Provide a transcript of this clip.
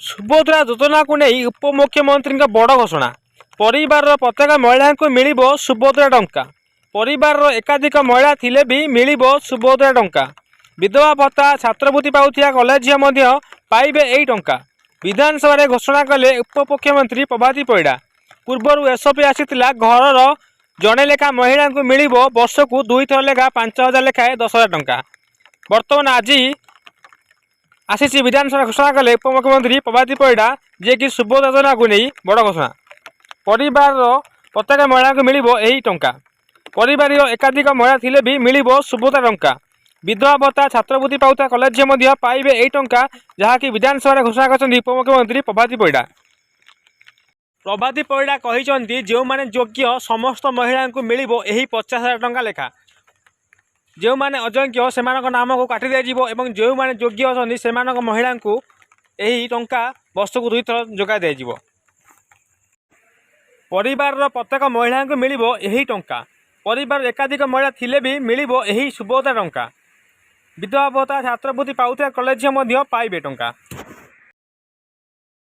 सुभद्रा योजना को नहीं उपमुख्यमंत्री बड़ घोषणा। परिवार प्रत्येक महिला को मिल सुभद्रा टंका। परिवार एकाधिक महिला थिले भी मिल सुभद्रा टंका। विधवा भत्ता छात्रवृत्ति पाउथिया कॉलेज झियो पाइबे एही टंका। विधानसभा घोषणा कले उपमुख्यमंत्री प्रभाती परिडा। पूर्वर एसओपी आसीथिला घरर जड़े लेखा महिला को मिल वर्ष को 2 थर लेखा 5,000 लेखाएं 10,000 टंका। बर्तमान आज आसी विधानसभा घोषणा कले उपमुख्यमंत्री प्रभाती परिडा जे कि सुभद्रा योजना को नहीं बड़ घोषणा। परिवार प्रत्येक महिला को मिल यही टंका। परिवार एकाधिक महिला थिले भी मिल सुभद्रा टंका। विधवा भत्ता छात्रवृत्ति पाउता कॉलेज झियो पाइबे एही टंका जहाँकि विधानसभा घोषणा कर उपमुख्यमंत्री प्रभाती परिडा। प्रभाती परिडा कहते जो माने योग्य समस्त महिला को मिल यही 50,000 टंका लेखा। जो माने अयोग्य से नाम को काटी दिज्व और जो माने योग्य अच्छा से महिला को यही टंका वर्ष को 2 थर जोगाई दिज्व। परिवार प्रत्येक महिला को मिल यही टंका। परिवार एकाधिक महिला थिले भी मिल यही सुभद्रा टंका। विधवा भत्ता छात्रवृत्ति पाउथिया कॉलेज झियो पाइबे टंका।